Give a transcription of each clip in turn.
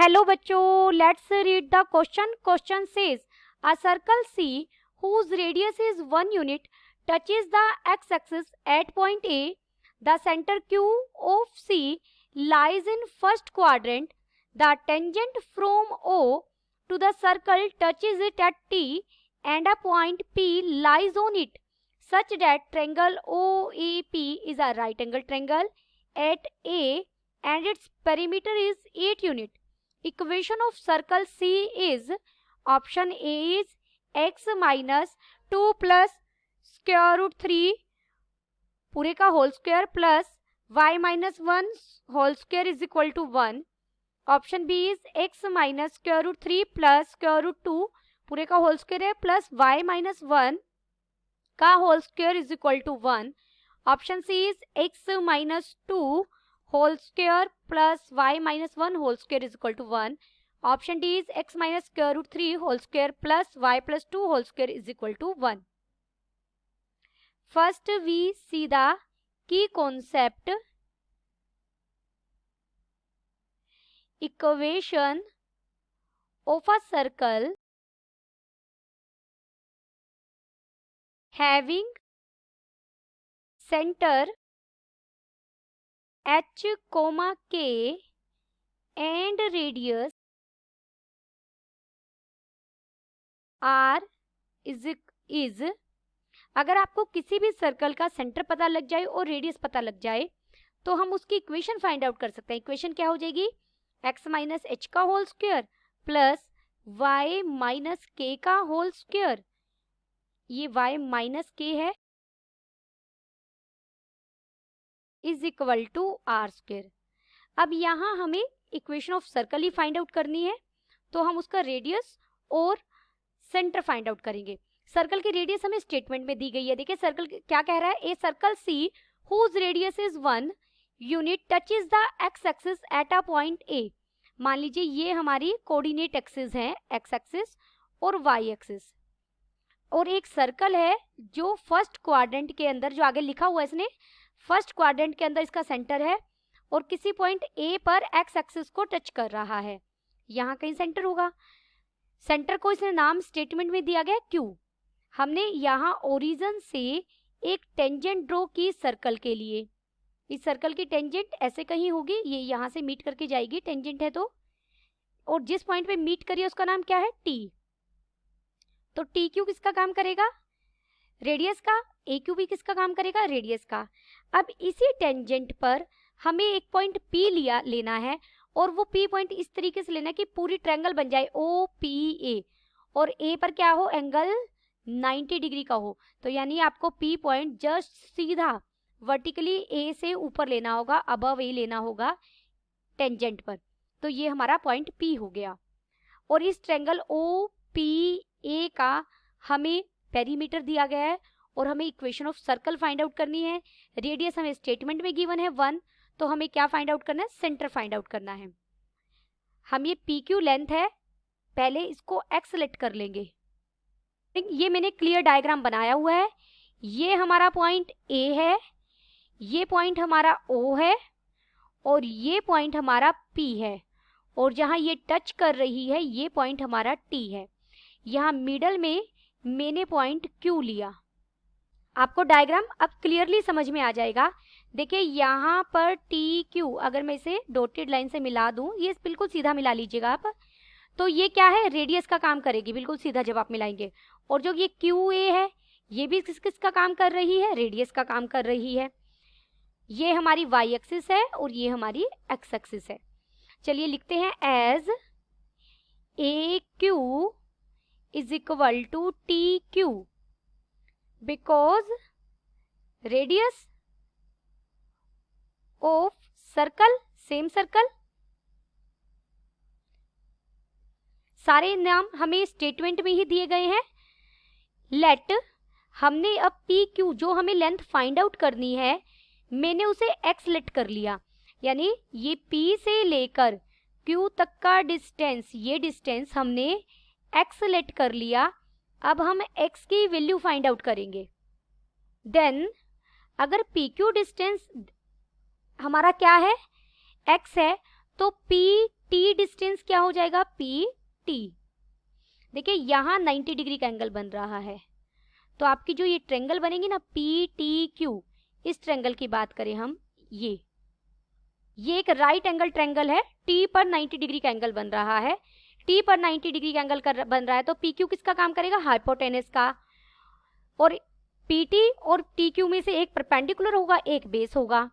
Hello बच्चों, let's read the question. Question says a circle C whose radius is 1 unit touches the x-axis at point A. The center Q of C lies in first quadrant. The tangent from O to the circle touches it at T and a point P lies on it such that triangle OAP is a right angle triangle at A and its perimeter is 8 unit. Equation of circle C is option A is x minus 2 plus square root 3 पूरे का whole square plus y minus 1 whole square is equal to 1. Option B is x minus square root 3 plus square root 2 पूरे का whole square है plus y minus 1 का whole square is equal to 1. Option C is x minus 2 whole square plus y minus 1 whole square is equal to 1. Option D is x minus square root 3 whole square plus y plus 2 whole square is equal to 1. First we see the key concept. Equation of a circle having center h, k and radius r is अगर आपको किसी भी circle का centre पता लग जाए और radius पता लग जाए तो हम उसकी इक्वेशन फाइंड आउट कर सकते हैं. इक्वेशन क्या हो जाएगी? x माइनस एच का whole square plus y minus K का होल स्क्वायर. ये y माइनस के है is equal to R square. अब यहाँ हमें इक्वेशन ऑफ सर्कल ही फाइंड आउट करनी है तो हम उसका रेडियस और सेंटर फाइंड आउट करेंगे. सर्कल की रेडियस हमें स्टेटमेंट में दी गई है. देखिए सर्कल क्या कह रहा है. A circle C whose radius is 1 unit touches the x axis at a point A. मान लीजिए ये हमारी कोऑर्डिनेट एक्सिस हैं, एक्स एक्सिस और वाई एक्सिस, और एक सर्कल है जो फर्स्ट क्वाड्रेंट के अंदर, जो आगे लिखा हुआ है इसने, फर्स्ट क्वाड्रेंट के अंदर इसका सेंटर है और किसी पॉइंट ए पर एक्स एक्सिस को टच कर रहा है. यहाँ कहीं सेंटर होगा. सेंटर को इसने नाम स्टेटमेंट में दिया गया क्यू. हमने यहाँ ओरिजिन से एक टेंजेंट ड्रॉ की सर्कल के लिए. इस सर्कल की टेंजेंट ऐसे कहीं होगी, ये यहाँ से मीट करके जाएगी, टेंजेंट है तो, और जिस पॉइंट पे मीट करिए उसका नाम क्या है? टी. तो टी क्यू किसका काम करेगा? रेडियस का. ए क्यू भी किसका काम करेगा? रेडियस का. अब इसी टेंजेंट पर हमें एक पॉइंट पी लेना है और वो पी पॉइंट इस तरीके से लेना है कि पूरी ट्रायंगल बन जाए ओ पी ए, और ए पर क्या हो? एंगल 90 डिग्री का हो. तो यानी आपको P पॉइंट जस्ट सीधा वर्टिकली A से ऊपर लेना होगा, अबव A लेना होगा टेंजेंट पर. तो ये हमारा पॉइंट P हो गया. और इस ट्रायंगल OPA का हमें पेरीमीटर दिया गया है और हमें equation of circle find out करनी है. रेडियस हमें स्टेटमेंट में गिवन है 1, तो हमें क्या फाइंड आउट करना है? सेंटर फाइंड आउट करना है. हम ये PQ लेंथ है, पहले इसको x सेलेक्ट कर लेंगे. ये मैंने क्लियर डायग्राम बनाया हुआ है. ये हमारा पॉइंट A है, ये पॉइंट हमारा O है और ये पॉइंट हमारा P है, और जहां ये टच कर रही है ये पॉइंट हमारा T है. यहाँ मिडल में मैंने पॉइंट Q लिया. आपको डायग्राम अब क्लियरली समझ में आ जाएगा. देखिए यहाँ पर TQ, अगर मैं इसे डॉटेड लाइन से मिला दूं, ये बिल्कुल सीधा मिला लीजिएगा आप, तो ये क्या है? रेडियस का काम करेगी बिल्कुल सीधा जब आप मिलाएंगे. और जो ये QA है ये भी किसका काम कर रही है? रेडियस का काम कर रही है. ये हमारी y एक्सिस है और ये हमारी x एक्सिस है. चलिए लिखते हैं as AQ is equal to TQ because radius of circle, same circle. सारे नाम हमें स्टेटमेंट में ही दिए गए हैं. लेट हमने अब PQ, जो हमें लेंथ फाइंड आउट करनी है, मैंने उसे x लेट कर लिया. यानी ये P से लेकर Q तक का डिस्टेंस, ये डिस्टेंस हमने x लेट कर लिया. अब हम x की वैल्यू फाइंड आउट करेंगे. देन अगर PQ डिस्टेंस हमारा क्या है? x है, तो P टी डिस्टेंस क्या हो जाएगा, पी टी। देखिए यहाँ 90 डिग्री का एंगल बन रहा है, तो आपकी जो ये ट्रेंगल बनेगी ना पी टी क्यू, इस ट्रेंगल की बात करें हम, ये एक राइट एंगल ट्रेंगल है, टी पर 90 डिग्री का एंगल बन रहा है, टी पर 90 डिग्री का एंगल बन रहा है, तो पी क्यू किसका काम करेगा, हाइपोटेनस का। और पी टी और टी क्यू में से एक परपेंडिकुलर होगा, एक बेस होगा।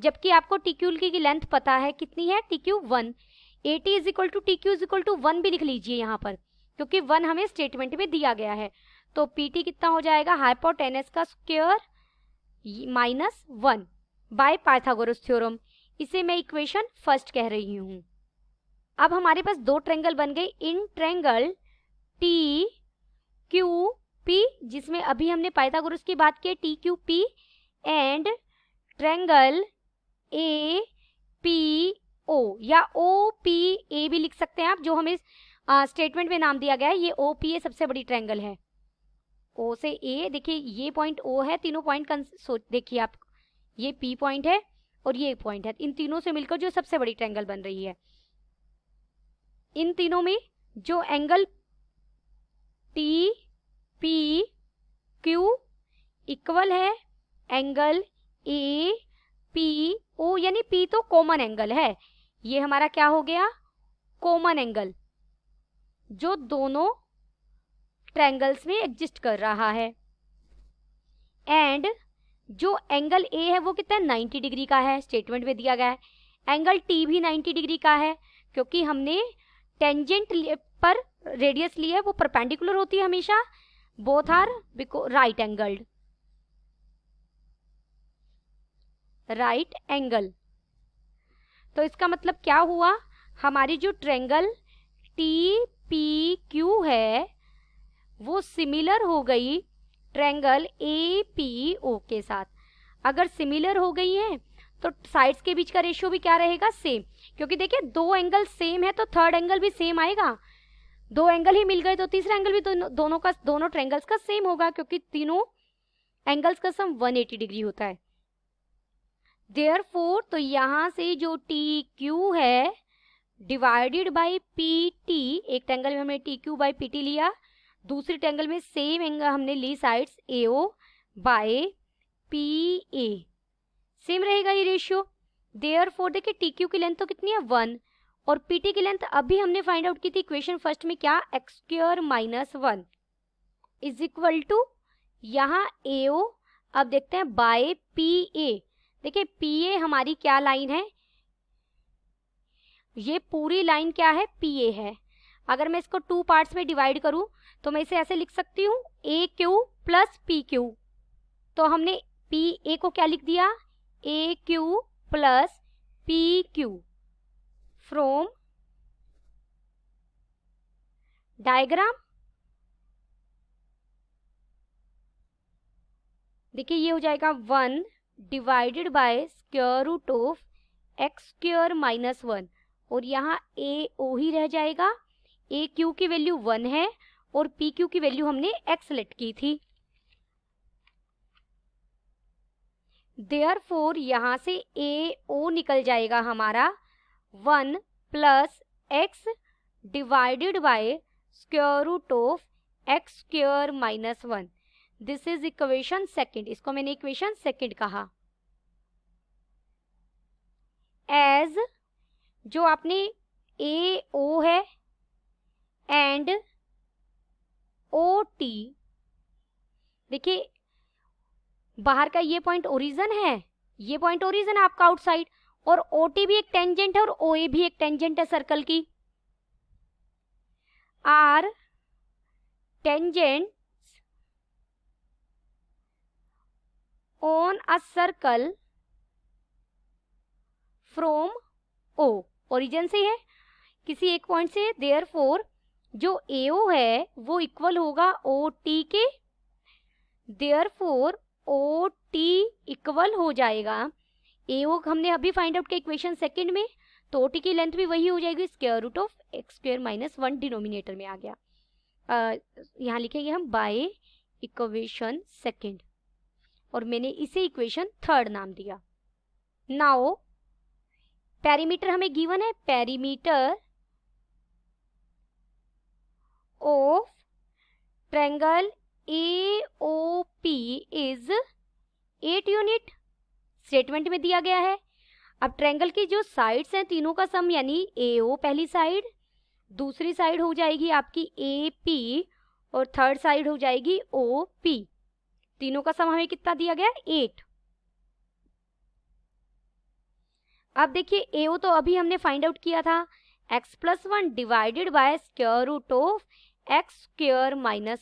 जबकि आपको टी क्यू की लेंथ पता है कितनी है, T Q 1, A T is equal to T Q is equal to 1 भी लिख लीजिए यहाँ पर, क्योंकि 1 हमें स्टेटमेंट में दिया गया है। तो पी टी कितना हो जाएगा, हाइपोटेनस का square minus 1 by Pythagoras theorem. इसे मैं इक्वेशन फर्स्ट कह रही हूँ। अब हमारे पास दो ट्रेंगल बन गए, इन ट्रेंगल टी क्यू पी, जिसमें अभी हमने पाइथागोरस की बात की, T Q P, and triangle A P O, या ओ पी ए भी लिख सकते हैं आप, जो हमें स्टेटमेंट में नाम दिया गया है। ये ओ पी ए सबसे बड़ी ट्रेंगल है, ओ से ए, देखिए ये पॉइंट ओ है, तीनों पॉइंट देखिए आप, ये पी पॉइंट है और ये पॉइंट है, इन तीनों से मिलकर जो सबसे बड़ी ट्रेंगल बन रही है। इन तीनों में जो angle T P Q equal है एंगल ए पी ओ, यानी पी तो कॉमन एंगल है, ये हमारा क्या हो गया, कॉमन एंगल, जो दोनों ट्रायंगल्स में एग्जिस्ट कर रहा है। एंड जो एंगल ए है वो कितना है, 90 डिग्री का है, स्टेटमेंट में दिया गया है। एंगल टी भी 90 डिग्री का है, क्योंकि हमने टेंजेंट पर रेडियस ली है, वो परपेंडिकुलर होती है हमेशा, both are right angled, right angle. तो इसका मतलब क्या हुआ, हमारी जो ट्रायंगल टी पी क्यू है वो सिमिलर हो गई ट्रायंगल ए पी ओ के साथ। अगर सिमिलर हो गई है तो साइड्स के बीच का रेशियो भी क्या रहेगा, सेम, क्योंकि देखिए दो एंगल सेम है तो थर्ड एंगल भी सेम आएगा। दो एंगल ही मिल गए तो तीसरा एंगल भी दोनों ट्रायंगल्स का सेम होगा, क्योंकि तीनों एंगल्स का सम 180 डिग्री होता है। देयरफॉर तो यहां से जो टी क्यू है डिवाइडेड बाई पी टी, एक ट्रायंगल में हमने t q by p t लिया, दूसरी ट्रायंगल में सेम एंगल हमने ली sides a o by p a, same रहेगा ये रेशियो। देयरफॉर देखिए टी क्यू की लेंथ तो कितनी है 1, और पी टी की लेंथ अभी हमने फाइंड आउट की थी इक्वेशन फर्स्ट में, क्या, x square minus 1 is equal to, यहाँ ए ओ, अब देखते हैं बाय पी ए। देखिए पी ए हमारी क्या लाइन है, ये पूरी लाइन क्या है, पी ए है। अगर मैं इसको 2 पार्ट्स में डिवाइड करूं तो मैं इसे ऐसे लिख सकती हूँ, a q plus p q. तो हमने पी ए को क्या लिख दिया, a q plus p q, from diagram. देखिए ये हो जाएगा 1 divided by square root of x square minus 1, और यहाँ ए ओ ही रह जाएगा, ए क्यू की वैल्यू 1 है और पी क्यू की वैल्यू हमने एक्स सेलेक्ट की थी। देयरफॉर यहाँ से ए ओ निकल जाएगा हमारा 1 plus x divided by square root of x square minus 1। This is equation second, इसको मैंने इक्वेशन सेकंड कहा। एज जो आपने ए ओ है एंड ओ टी, देखिए बाहर का ये पॉइंट ओरिजिन है, ये पॉइंट ओरिजिन है आपका आउटसाइड, और ओ टी भी एक टेंजेंट है और ओ ए भी एक टेंजेंट है सर्कल की, are tangent on a circle from O, origin से है किसी एक पॉइंट से। देयरफॉर जो एओ है वो इक्वल होगा ओ टी के, देयरफॉर ओ टी इक्वल हो जाएगा, एओ हमने अभी फाइंड आउट किया इक्वेशन सेकंड में, तो ओ टी की लेंथ भी वही हो जाएगी, square root of x square minus 1 denominator में आ गया। यहाँ लिखेंगे हम बाय इक्वेशन सेकंड, और मैंने इसे इक्वेशन थर्ड नाम दिया। नाउ पेरीमीटर हमें गिवन है, perimeter of triangle AOP is 8 unit, statement में दिया गया है। अब ट्रायंगल की जो साइड्स हैं तीनों का सम यानी AO पहली साइड, दूसरी साइड हो जाएगी आपकी AP और थर्ड साइड हो जाएगी OP। तीनों का सम हमें कितना दिया गया? 8। अब देखिए AO तो अभी हमने फाइंड आउट किया था, x+1 divided by square root of x² -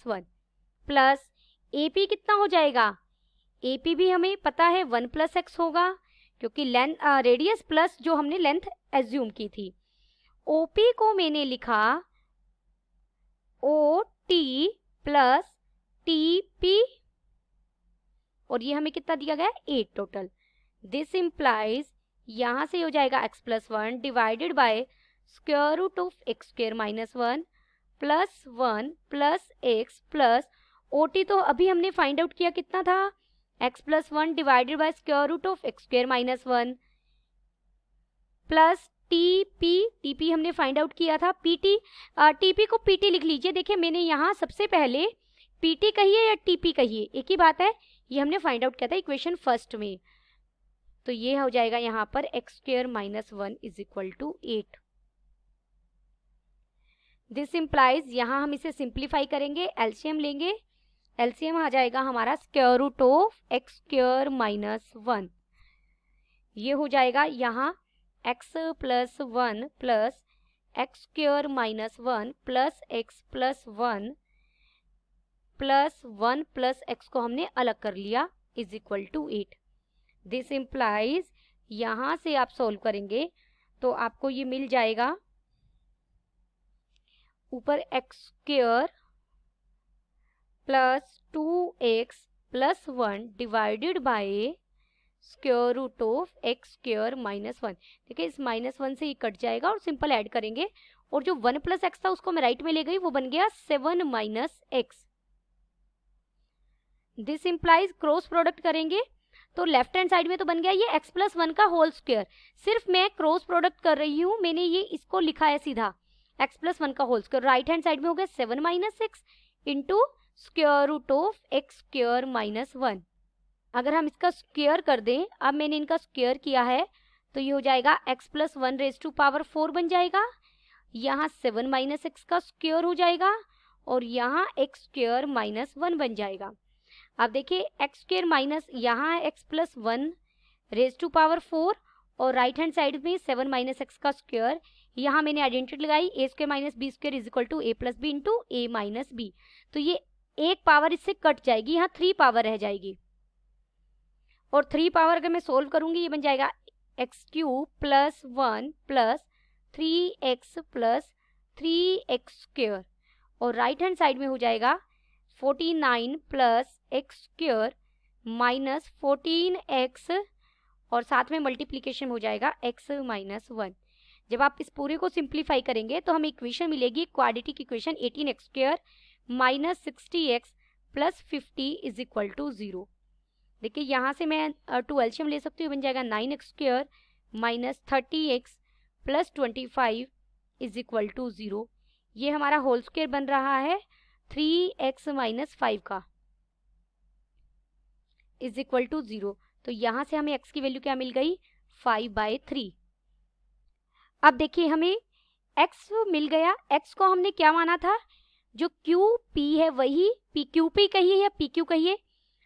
1 plus AP कितना हो जाएगा? AP भी हमें पता है 1 + x होगा, क्योंकि लेंथ रेडियस प्लस जो हमने लेंथ एज्यूम की थी। OP को मैंने लिखा OT + TP और ये हमें कितना दिया गया? 8 टोटल। दिस इम्प्लाइज यहाँ से हो जाएगा x+1 divided by square root of x² - 1 plus 1 plus x plus OT तो अभी हमने फाइंड आउट किया कितना था? x+1 divided by square root of x² - 1 plus TP हमने फाइंड आउट किया था TP को PT लिख लीजिए। देखिए मैंने यहाँ सबसे पहले PT कहिए या TP कहिए एक ही बात है, ये हमने फाइंड आउट किया था इक्वेशन फर्स्ट में। तो ये हो जाएगा यहाँ पर x² - 1 = 8। दिस इम्प्लाइज यहाँ हम इसे सिंप्लीफाई करेंगे, एलसीएम लेंगे, एलसीएम आ जाएगा हमारा स्क्वायर रूट ऑफ x² - 1। ये हो जाएगा यहाँ x+1 plus x² - 1 plus x plus 1 plus 1 plus x को हमने अलग कर लिया = 8। दिस इम्प्लाइज यहाँ से आप सोल्व करेंगे तो आपको ये मिल जाएगा ऊपर x² plus 2x plus 1 divided by square root of x² - 1। देखिए इस -1 से ही कट जाएगा और सिंपल ऐड करेंगे और जो 1 + x था उसको मैं राइट में ले गई, वो बन गया 7 - x। This implies cross product करेंगे तो लेफ्ट हैंड साइड में तो बन गया ये x+1 का होल स्क्वायर, सिर्फ मैं क्रॉस प्रोडक्ट कर रही हूँ, मैंने ये इसको लिखा है सीधा x+1 का whole square. Right hand side में हो गया 7 - x into square root of x² - 1। अगर हम इसका स्क्वायर कर दें, अब मैंने इनका स्क्वायर किया है तो ये हो जाएगा x+1⁴ बन जाएगा, यहाँ 7 - x का स्क्वायर हो जाएगा और यहाँ x² - 1 बन जाएगा। अब देखिए x² माइनस यहाँ है x+1⁴ और राइट हैंड साइड में 7 - x का स्क्वायर, यहाँ मैंने आइडेंटिटी लगाई a² - b² = a + b into a - b। तो ये एक पावर इससे कट जाएगी, यहाँ 3 पावर रह जाएगी और 3 पावर अगर मैं सोल्व करूंगी ये बन जाएगा x³ + 1 plus 3x plus 3x² और राइट हैंड साइड में हो जाएगा 49 प्लस x² माइनस 14x और साथ में मल्टीप्लीकेशन हो जाएगा x - 1। जब आप इस पूरे को सिंप्लीफाई करेंगे तो हमें इक्वेशन मिलेगी quadratic equation 18x² minus 60x plus 50 = 0। देखिए यहाँ से मैं 2 एलसीएम ले सकती हूँ, बन जाएगा 9x² माइनस 30x प्लस 25 = 0। ये हमारा होल स्क्वायर बन रहा है 3x - 5 का = 0। तो यहाँ से हमें x की वैल्यू क्या मिल गई? 5/3। अब देखिए हमें x मिल गया, x को हमने क्या माना था? जो QP है वही PQP कहिए या PQ कहिए,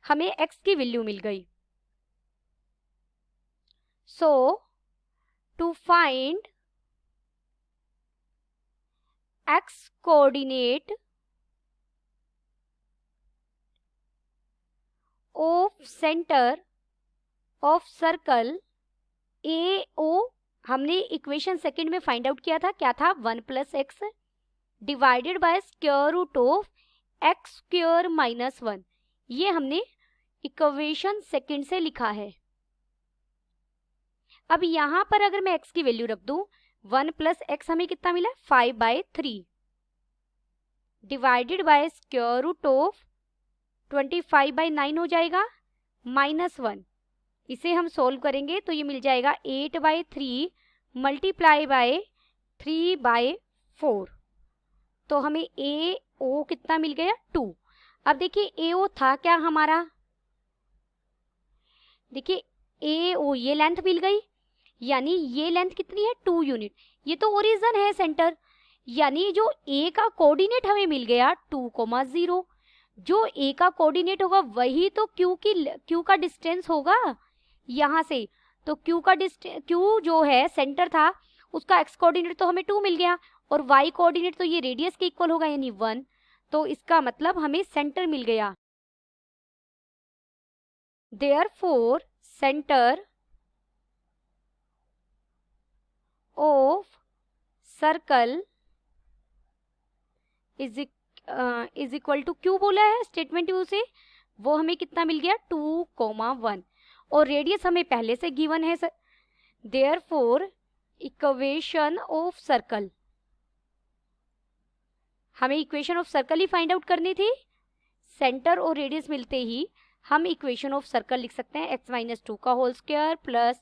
हमें x की वैल्यू मिल गई। So to find x coordinate of centre of circle AO, हमने इक्वेशन सेकंड में फाइंड आउट किया था, क्या था? 1 + x divided by square root of x² - 1। ये हमने इक्वेशन सेकंड से लिखा है। अब यहाँ पर अगर मैं x की वैल्यू रख दूं, 1 + x हमें कितना मिला? 5/3 divided by square root of 25/9 हो जाएगा -1। इसे हम सोल्व करेंगे तो ये मिल जाएगा 8/3 मल्टीप्लाई बाय 3/4, तो हमें AO कितना मिल गया 2। अब देखिए AO था क्या हमारा, देखिए AO ये लेंथ मिल गई, यानी ये लेंथ कितनी है 2 यूनिट। ये तो ओरिजिन है सेंटर, यानी जो A का कोऑर्डिनेट हमें मिल गया 2,0। जो A का कोऑर्डिनेट होगा वही तो Q का डिस्टेंस होगा यहाँ से। तो Q जो है सेंटर था, उसका x कोऑर्डिनेट तो हमें 2 मिल गया, और y कोऑर्डिनेट तो ये रेडियस के इक्वल होगा यानी 1। तो इसका मतलब हमें सेंटर मिल गया। Therefore, center of circle is equal to Q बोला है स्टेटमेंट व्यू से, वो हमें कितना मिल गया 2,1, और रेडियस हमें पहले से गिवन है। Therefore, इक्वेशन ऑफ सर्कल, हमें इक्वेशन ऑफ सर्कल ही फाइंड आउट करनी थी। सेंटर और रेडियस मिलते ही हम इक्वेशन ऑफ सर्कल लिख सकते हैं, x-2 का होल स्क्वायर प्लस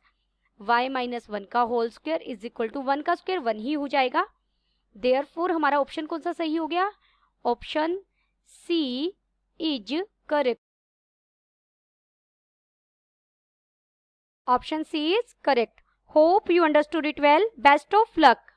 y-1 का whole square is equal to 1 का स्क्वायर 1 ही हो जाएगा। देयरफॉर हमारा ऑप्शन कौन सा सही हो गया, option C is correct. Option C is correct. Hope you understood it well. Best of luck.